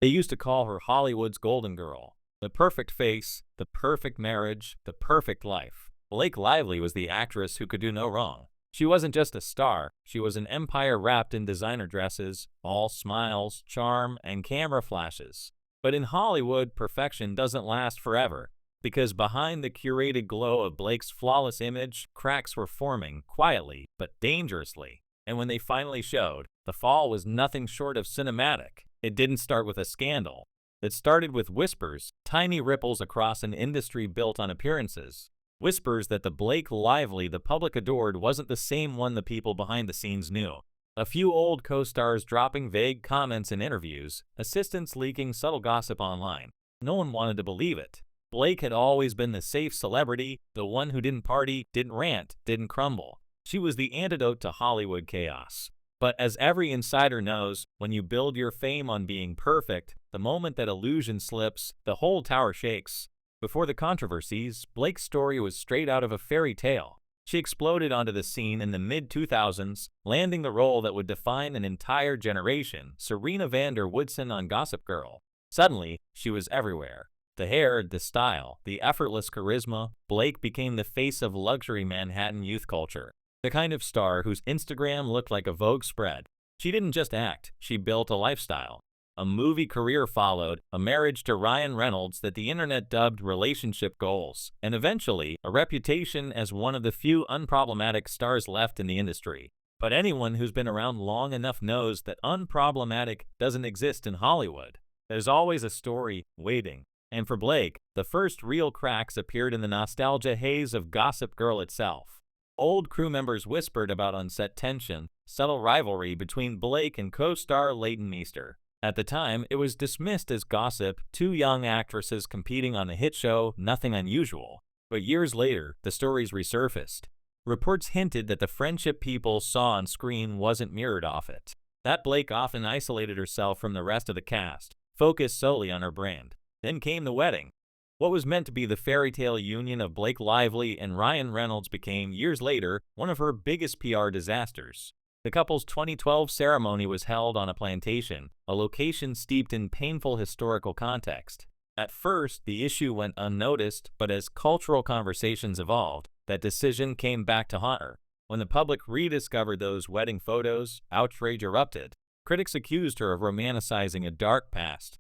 They used to call her Hollywood's golden girl. The perfect face, the perfect marriage, the perfect life. Blake Lively was the actress who could do no wrong. She wasn't just a star, she was an empire wrapped in designer dresses, all smiles, charm, and camera flashes. But in Hollywood, perfection doesn't last forever. Because behind the curated glow of Blake's flawless image, cracks were forming, quietly, but dangerously. And when they finally showed, the fall was nothing short of cinematic. It didn't start with a scandal. It started with whispers, tiny ripples across an industry built on appearances. Whispers that the Blake Lively the public adored wasn't the same one the people behind the scenes knew. A few old co-stars dropping vague comments in interviews, assistants leaking subtle gossip online. No one wanted to believe it. Blake had always been the safe celebrity, the one who didn't party, didn't rant, didn't crumble. She was the antidote to Hollywood chaos. But as every insider knows, when you build your fame on being perfect, the moment that illusion slips, the whole tower shakes. Before the controversies, Blake's story was straight out of a fairy tale. She exploded onto the scene in the mid-2000s, landing the role that would define an entire generation, Serena van der Woodsen on Gossip Girl. Suddenly, she was everywhere. The hair, the style, the effortless charisma, Blake became the face of luxury Manhattan youth culture. The kind of star whose Instagram looked like a Vogue spread. She didn't just act, she built a lifestyle. A movie career followed, a marriage to Ryan Reynolds that the internet dubbed relationship goals, and eventually, a reputation as one of the few unproblematic stars left in the industry. But anyone who's been around long enough knows that unproblematic doesn't exist in Hollywood. There's always a story waiting. And for Blake, the first real cracks appeared in the nostalgia haze of Gossip Girl itself. Old crew members whispered about on-set tension, subtle rivalry between Blake and co-star Leighton Meester. At the time, it was dismissed as gossip, two young actresses competing on the hit show, nothing unusual. But years later, the stories resurfaced. Reports hinted that the friendship people saw on screen wasn't mirrored off it. That Blake often isolated herself from the rest of the cast, focused solely on her brand. Then came the wedding. What was meant to be the fairy tale union of Blake Lively and Ryan Reynolds became, years later, one of her biggest PR disasters. The couple's 2012 ceremony was held on a plantation, a location steeped in painful historical context. At first, the issue went unnoticed, but as cultural conversations evolved, that decision came back to haunt her. When the public rediscovered those wedding photos, outrage erupted. Critics accused her of romanticizing a dark past.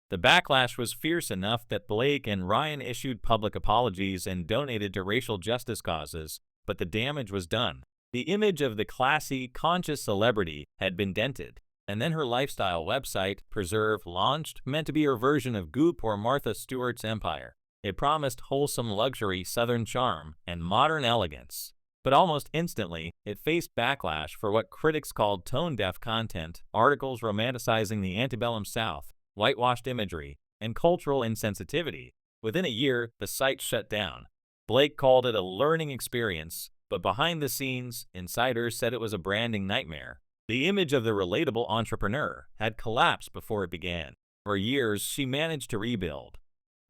The backlash was fierce enough that Blake and Ryan issued public apologies and donated to racial justice causes, but the damage was done. The image of the classy, conscious celebrity had been dented, and then her lifestyle website, Preserve, launched, meant to be her version of Goop or Martha Stewart's empire. It promised wholesome luxury, southern charm, and modern elegance. But almost instantly, it faced backlash for what critics called tone-deaf content, articles romanticizing the antebellum South, whitewashed imagery, and cultural insensitivity. Within a year, the site shut down. Blake called it a learning experience, but behind the scenes, insiders said it was a branding nightmare. The image of the relatable entrepreneur had collapsed before it began. For years, she managed to rebuild.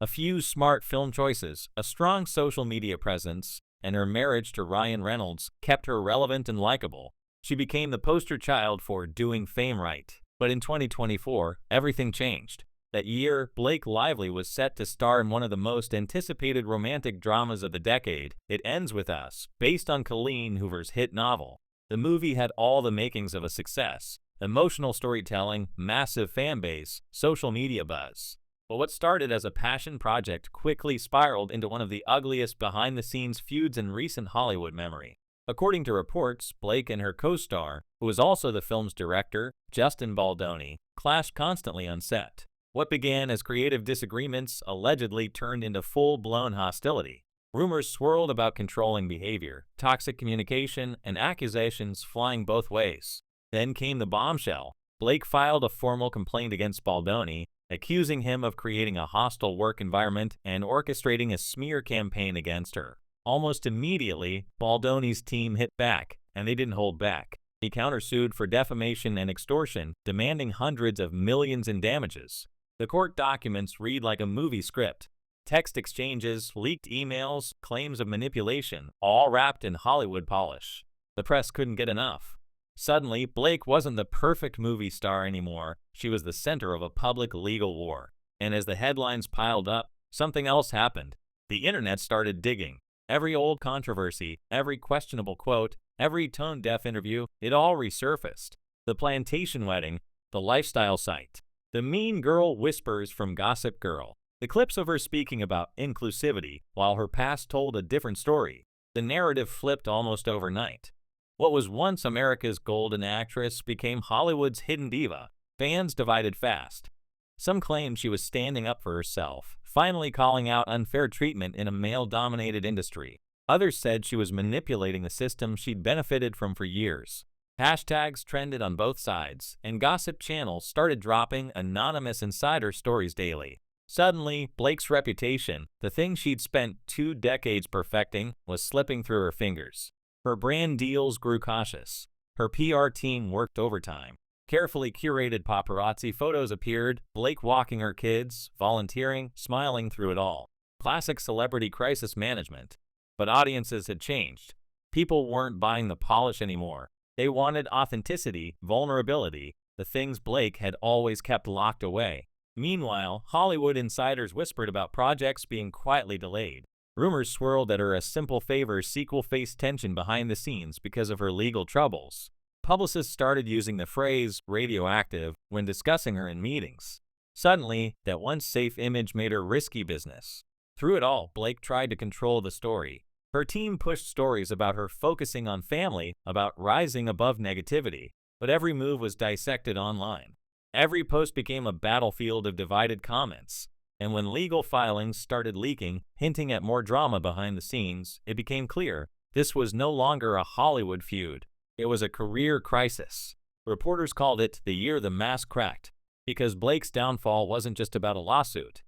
A few smart film choices, a strong social media presence, and her marriage to Ryan Reynolds kept her relevant and likable. She became the poster child for doing fame right. But in 2024, everything changed. That year, Blake Lively was set to star in one of the most anticipated romantic dramas of the decade, It Ends With Us, based on Colleen Hoover's hit novel. The movie had all the makings of a success: emotional storytelling, massive fan base, social media buzz. But what started as a passion project quickly spiraled into one of the ugliest behind-the-scenes feuds in recent Hollywood memory. According to reports, Blake and her co-star, who was also the film's director, Justin Baldoni, clashed constantly on set. What began as creative disagreements allegedly turned into full-blown hostility. Rumors swirled about controlling behavior, toxic communication, and accusations flying both ways. Then came the bombshell. Blake filed a formal complaint against Baldoni, accusing him of creating a hostile work environment and orchestrating a smear campaign against her. Almost immediately, Baldoni's team hit back, and they didn't hold back. He countersued for defamation and extortion, demanding hundreds of millions in damages. The court documents read like a movie script. Text exchanges, leaked emails, claims of manipulation, all wrapped in Hollywood polish. The press couldn't get enough. Suddenly, Blake wasn't the perfect movie star anymore. She was the center of a public legal war. And as the headlines piled up, something else happened. The internet started digging. Every old controversy, every questionable quote, every tone-deaf interview, it all resurfaced. The plantation wedding, the lifestyle site, the mean girl whispers from Gossip Girl, the clips of her speaking about inclusivity while her past told a different story. The narrative flipped almost overnight. What was once America's golden actress became Hollywood's hidden diva. Fans divided fast. Some claimed she was standing up for herself, finally calling out unfair treatment in a male-dominated industry. Others said she was manipulating the system she'd benefited from for years. Hashtags trended on both sides, and gossip channels started dropping anonymous insider stories daily. Suddenly, Blake's reputation, the thing she'd spent 2 decades perfecting, was slipping through her fingers. Her brand deals grew cautious. Her PR team worked overtime. Carefully curated paparazzi photos appeared, Blake walking her kids, volunteering, smiling through it all. Classic celebrity crisis management. But audiences had changed. People weren't buying the polish anymore. They wanted authenticity, vulnerability, the things Blake had always kept locked away. Meanwhile, Hollywood insiders whispered about projects being quietly delayed. Rumors swirled that her A Simple Favor sequel faced tension behind the scenes because of her legal troubles. Publicists started using the phrase radioactive when discussing her in meetings. Suddenly, that once safe image made her risky business. Through it all, Blake tried to control the story. Her team pushed stories about her focusing on family, about rising above negativity, but every move was dissected online. Every post became a battlefield of divided comments. And when legal filings started leaking, hinting at more drama behind the scenes, it became clear this was no longer a Hollywood feud. It was a career crisis. Reporters called it the year the mask cracked, because Blake's downfall wasn't just about a lawsuit.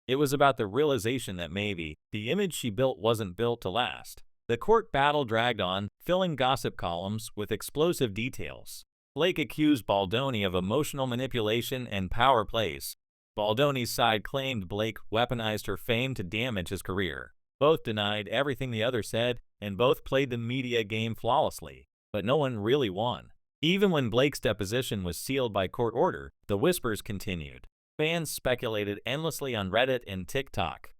It was about the realization that maybe the image she built wasn't built to last. The court battle dragged on, filling gossip columns with explosive details. Blake accused Baldoni of emotional manipulation and power plays. Baldoni's side claimed Blake weaponized her fame to damage his career. Both denied everything the other said, and both played the media game flawlessly. But no one really won. Even when Blake's deposition was sealed by court order, the whispers continued. Fans speculated endlessly on Reddit and TikTok.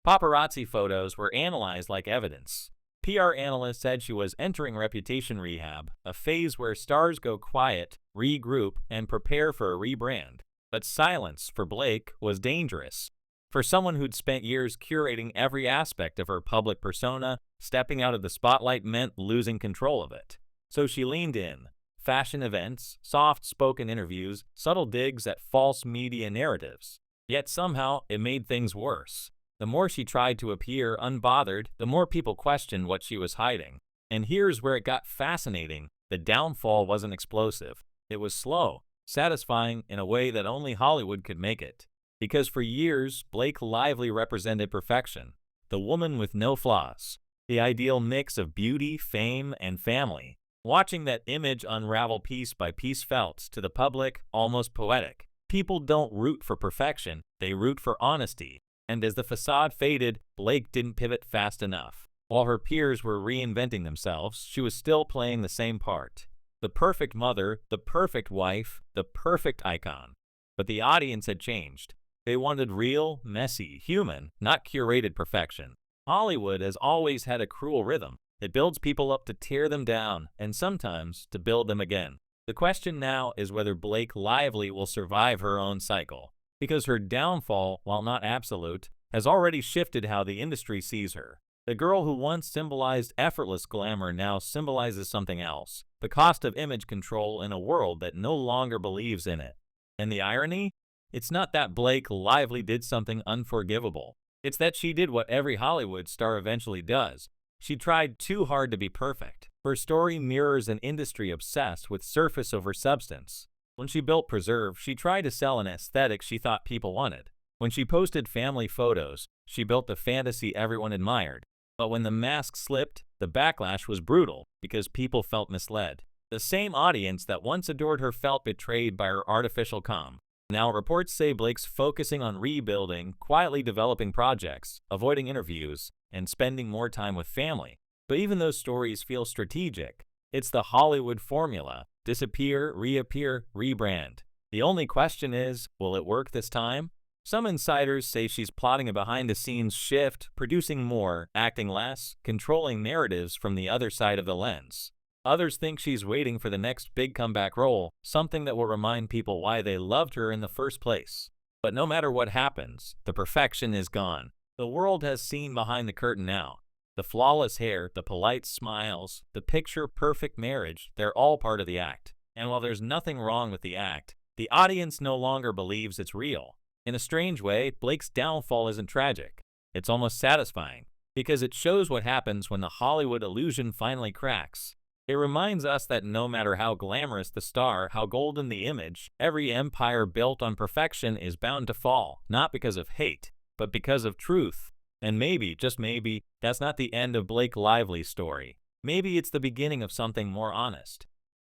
Paparazzi photos were analyzed like evidence. PR analysts said she was entering reputation rehab, a phase where stars go quiet, regroup, and prepare for a rebrand. But silence, for Blake, was dangerous. For someone who'd spent years curating every aspect of her public persona, stepping out of the spotlight meant losing control of it. So she leaned in. Fashion events, soft-spoken interviews, subtle digs at false media narratives. Yet somehow, it made things worse. The more she tried to appear unbothered, the more people questioned what she was hiding. And here's where it got fascinating. The downfall wasn't explosive. It was slow, satisfying in a way that only Hollywood could make it. Because for years, Blake Lively represented perfection. The woman with no flaws. The ideal mix of beauty, fame, and family. Watching that image unravel piece by piece felt, to the public, almost poetic. People don't root for perfection, they root for honesty. And as the facade faded, Blake didn't pivot fast enough. While her peers were reinventing themselves, she was still playing the same part. The perfect mother, the perfect wife, the perfect icon. But the audience had changed. They wanted real, messy, human, not curated perfection. Hollywood has always had a cruel rhythm. It builds people up to tear them down, and sometimes to build them again. The question now is whether Blake Lively will survive her own cycle. Because her downfall, while not absolute, has already shifted how the industry sees her. The girl who once symbolized effortless glamour now symbolizes something else. The cost of image control in a world that no longer believes in it. And the irony? It's not that Blake Lively did something unforgivable. It's that she did what every Hollywood star eventually does. She tried too hard to be perfect. Her story mirrors an industry obsessed with surface over substance. When she built Preserve, she tried to sell an aesthetic she thought people wanted. When she posted family photos, she built the fantasy everyone admired. But when the mask slipped, the backlash was brutal because people felt misled. The same audience that once adored her felt betrayed by her artificial calm. Now reports say Blake's focusing on rebuilding, quietly developing projects, avoiding interviews, and spending more time with family. But even those stories feel strategic. It's the Hollywood formula. Disappear, reappear, rebrand. The only question is, will it work this time? Some insiders say she's plotting a behind-the-scenes shift, producing more, acting less, controlling narratives from the other side of the lens. Others think she's waiting for the next big comeback role, something that will remind people why they loved her in the first place. But no matter what happens, the perfection is gone. The world has seen behind the curtain now. The flawless hair, the polite smiles, the picture-perfect marriage, they're all part of the act. And while there's nothing wrong with the act, the audience no longer believes it's real. In a strange way, Blake's downfall isn't tragic. It's almost satisfying, because it shows what happens when the Hollywood illusion finally cracks. It reminds us that no matter how glamorous the star, how golden the image, every empire built on perfection is bound to fall, not because of hate, but because of truth. And maybe, just maybe, that's not the end of Blake Lively's story. Maybe it's the beginning of something more honest.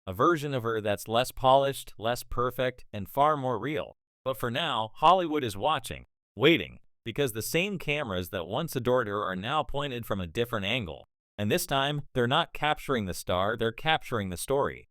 A version of her that's less polished, less perfect, and far more real. But for now, Hollywood is watching, waiting, because the same cameras that once adored her are now pointed from a different angle. And this time, they're not capturing the star, they're capturing the story.